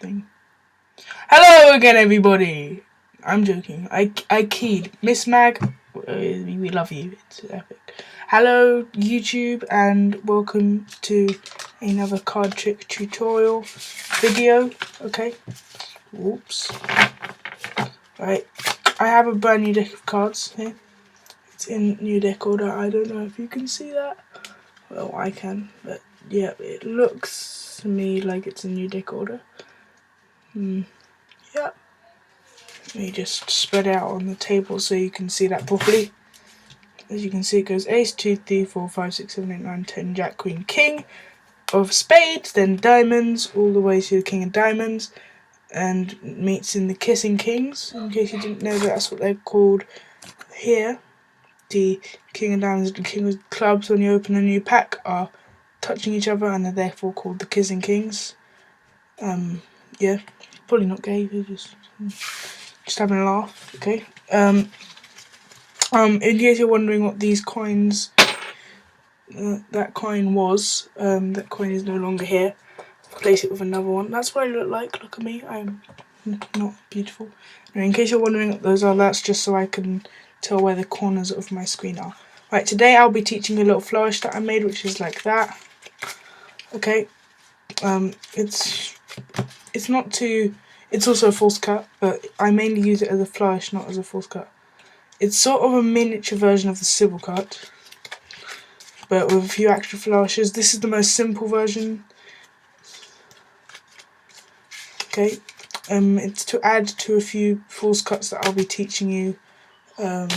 thing. Hello again, everybody. I'm joking. I keyed. Miss Mag, we love you. It's epic. Hello, YouTube, and welcome to another card trick tutorial video. Okay. Whoops. Right. I have a brand new deck of cards here. It's in new deck order. I don't know if you can see that. Well, I can, but yeah, it looks to me like it's a new deck order. Yeah. Let me just spread out on the table so you can see that properly. As you can see, it goes ace, 2, 3, 4, 5, 6, 7, 8, 9, 10, jack, queen, king of spades, then diamonds, all the way to the king of diamonds, and meets in the kissing kings. In case you didn't know, that's what they're called here. The king of diamonds and the king of clubs, when you open a new pack, are touching each other and are therefore called the kissing kings. Yeah, probably not gay, they're just having a laugh, okay? In case you're wondering what these coins, that coin was, that coin is no longer here. Replace it with another one. That's what I look like. Look at me. I'm not beautiful. Anyway, in case you're wondering what those are, that's just so I can tell where the corners of my screen are. Right, today I'll be teaching you a little flourish that I made, which is like that. Okay. It's not too. It's also a false cut, but I mainly use it as a flourish, not as a false cut. It's sort of a miniature version of the Sybil cut, but with a few extra flourishes. This is the most simple version. Okay, it's to add to a few false cuts that I'll be teaching you. And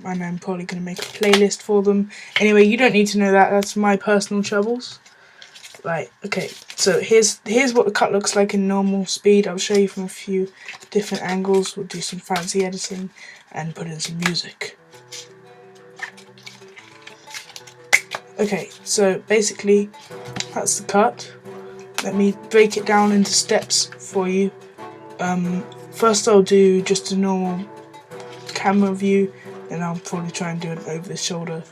I'm probably going to make a playlist for them. Anyway, you don't need to know that. That's my personal troubles. Right, okay, so here's what the cut looks like in normal speed. I'll show you from a few different angles. We'll do some fancy editing and put in some music. Okay, so basically that's the cut. Let me break it down into steps for you. First I'll do just a normal camera view, and I'll probably try and do an over the shoulder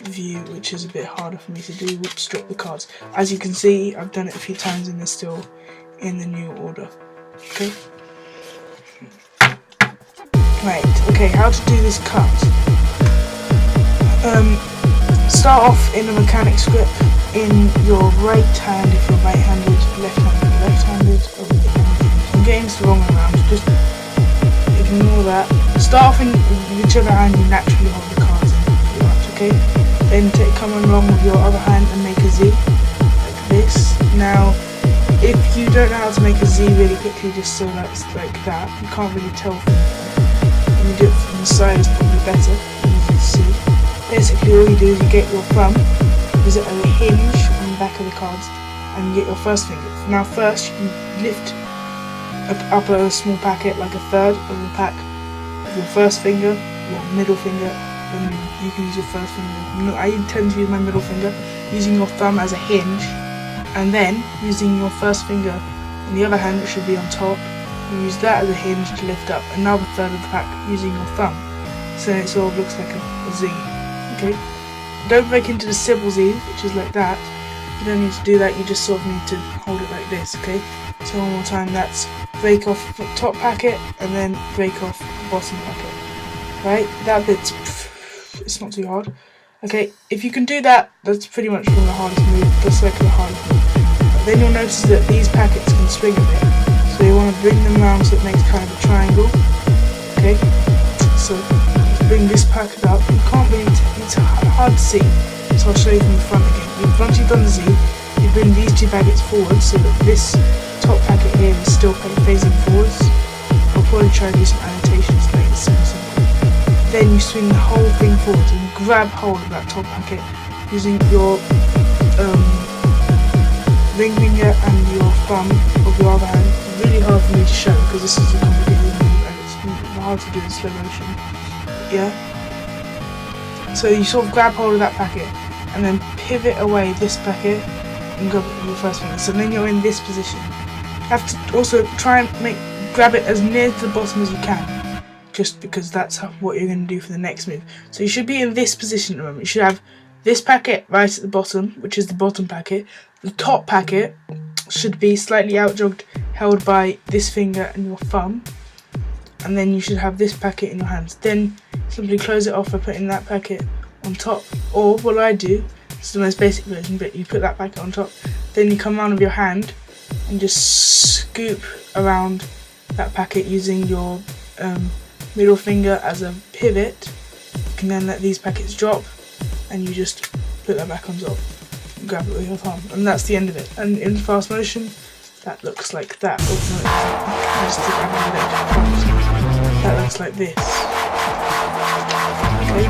view, which is a bit harder for me to do. Whoops, drop the cards. As you can see, I've done it a few times and they're still in the new order. Okay. Right, okay, how to do this cut. Start off in a mechanics grip in your right hand if you're right-handed, left-handed, I'm getting this the wrong way around, just ignore that. Start off in whichever hand you naturally hold the cards in, pretty much, okay? Then come along with your other hand and make a Z, like this. Now, if you don't know how to make a Z really quickly, just so that's like that, you can't really tell from when you do it from the side, it's probably better, as you can see. Basically, all you do is you get your thumb, use it as a hinge on the back of the cards, and you get your first finger. Now, first, you lift up a small packet, like a third of the pack, with your first finger, your middle finger, and you can use your first finger. I tend to use my middle finger, using your thumb as a hinge, and then using your first finger in the other hand, which should be on top, you use that as a hinge to lift up another third of the pack using your thumb. So it sort of looks like a Z. Okay? Don't break into the Sybil Z, which is like that. You don't need to do that, you just sort of need to hold it like this, okay? So one more time, that's break off the top packet and then break off the bottom packet. Right? That bit's, it's not too hard. Okay, if you can do that, that's pretty much one of the hardest moves, that's like the hardest move. But then you'll notice that these packets can swing a bit. So you want to bring them around so it makes kind of a triangle. Okay? So bring this packet up. You can't really, it's hard to see, so I'll show you from the front again. Once you've done the Z, you bring these two packets forward so that this top packet here is still facing forwards. I'll probably try and do some annotations to make it simple. Then you swing the whole thing forwards and grab hold of that top packet using your ring finger and your thumb of your other hand. It's really hard for me to show because this is a complicated move and it's hard to do in slow motion. Yeah. So you sort of grab hold of that packet and then pivot away this packet and grab it with your first finger. So then you're in this position. You have to also try and grab it as near to the bottom as you can, just because that's what you're going to do for the next move. So you should be in this position at the moment. You should have this packet right at the bottom, which is the bottom packet, the top packet should be slightly outjogged, held by this finger and your thumb, and then you should have this packet in your hands. Then simply close it off by putting that packet on top, or what I do, it's the most basic version, but you put that packet on top, then you come around with your hand and just scoop around that packet using your middle finger as a pivot. You can then let these packets drop and you just put that back on top and grab it with your thumb, and that's the end of it. And in fast motion that looks like that. Oh, no, I just did that. That looks like this. Okay.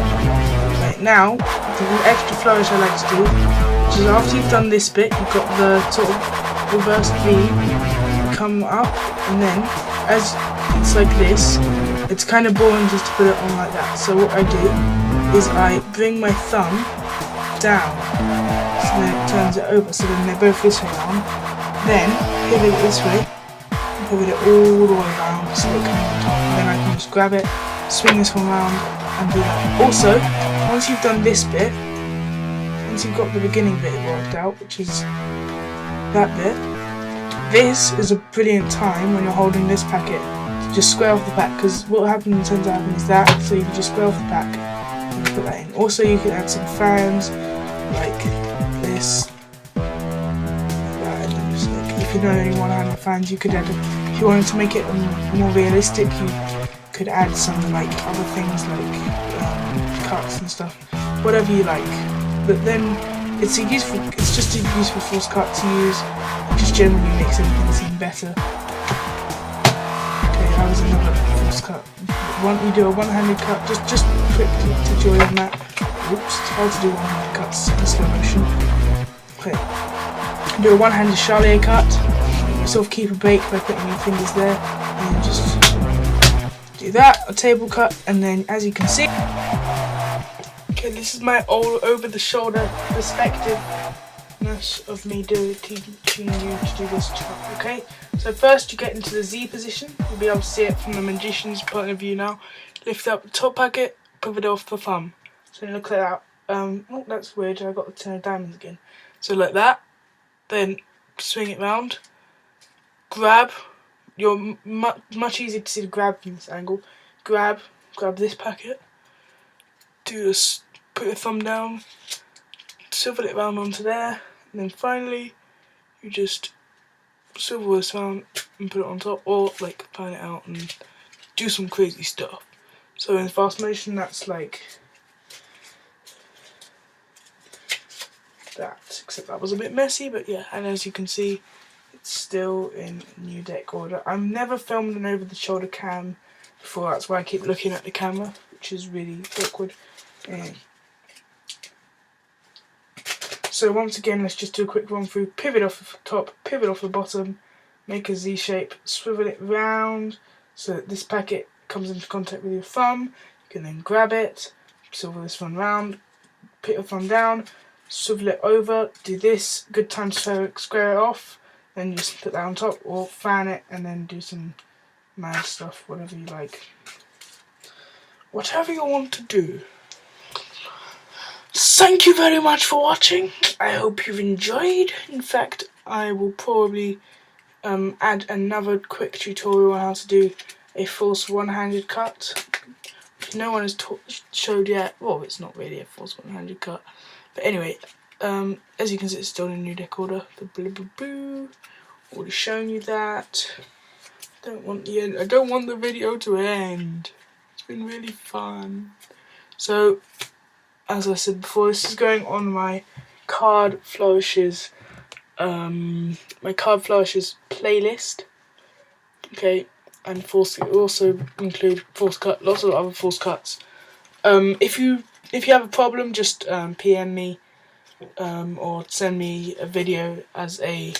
Right, now the extra flourish I like to do, which is after you've done this bit, you've got the sort of reversed V, come up, and then as it's like this, it's kind of boring just to put it on like that. So what I do is I bring my thumb down, so then it turns it over, so then they're both this way around. Then pivot it this way, and pivot it all the way around, so it comes on top. And then I can just grab it, swing this one around, and do that. Also, once you've done this bit, once you've got the beginning bit worked out, which is that bit, this is a brilliant time when you're holding this packet to just square off the pack, because what tends to happen is that, so you can just square off the pack and put that in. Also you can add some fans like this, like that, and then just like, if you don't only want to have the fans, you could add, if you wanted to make it more realistic, you could add some like other things like cuts and stuff, whatever you like. But then it's just a useful force cut to use. It just generally makes everything seem better. Okay, that was another force cut. You do a one-handed cut, just quick tutorial on that. Oops, it's hard to do one-handed cuts in slow motion. Okay, do a one-handed Charlier cut. Sort of keep a break by putting your fingers there, and then just do that, a table cut, and then as you can see, okay, this is my all over-the-shoulder perspective-ness of me teaching you to do this chart, okay? So first you get into the Z position. You'll be able to see it from the magician's point of view now. Lift up the top packet, pivot off the thumb. So look like that. Oh, that's weird, I got the 10 of diamonds again. So like that, then swing it round, grab. You're much easier to see the grab from this angle. Grab this packet, do this, put your thumb down, swivel it round onto there, and then finally you just swivel this round and put it on top, or like plan it out and do some crazy stuff. So in fast motion that's like that, except that was a bit messy, but yeah, and as you can see, it's still in new deck order. I've never filmed an over the shoulder cam before, that's why I keep looking at the camera, which is really awkward. So once again, let's just do a quick run through. Pivot off the top, pivot off the bottom, make a Z shape, swivel it round so that this packet comes into contact with your thumb. You can then grab it, swivel this one round, put your thumb down, swivel it over, do this, good time to square it off, then just put that on top, or fan it and then do some mad stuff, whatever you like. Whatever you want to do. Thank you very much for watching. I hope you've enjoyed. In fact, I will probably add another quick tutorial on how to do a false one-handed cut, which no one has showed yet. Well, it's not really a false one-handed cut, but anyway, as you can see, it's still in a new deck order. Already shown you that. I don't want the video to end. It's been really fun. So, as I said before, this is going on my card flourishes, playlist. Okay, and it will also include force cut, lots of other force cuts. If you have a problem, just PM me or send me a video as a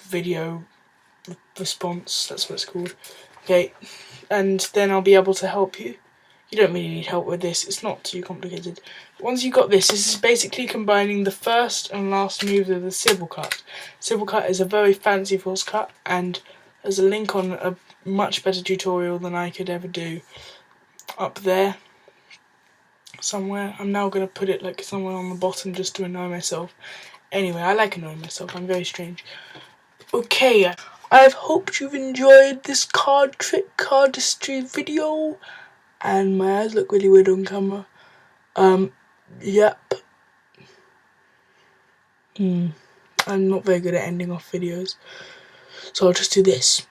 video response. That's what it's called. Okay, and then I'll be able to help you. You don't really need help with this, it's not too complicated. Once you've got this is basically combining the first and last moves of the civil cut. Civil cut is a very fancy force cut, and there's a link on a much better tutorial than I could ever do up there somewhere. I'm now going to put it like somewhere on the bottom just to annoy myself. Anyway, I like annoying myself, I'm very strange. Okay, I hoped you've enjoyed this card trick, cardistry video. And my eyes look really weird on camera. Yep. I'm not very good at ending off videos, so I'll just do this.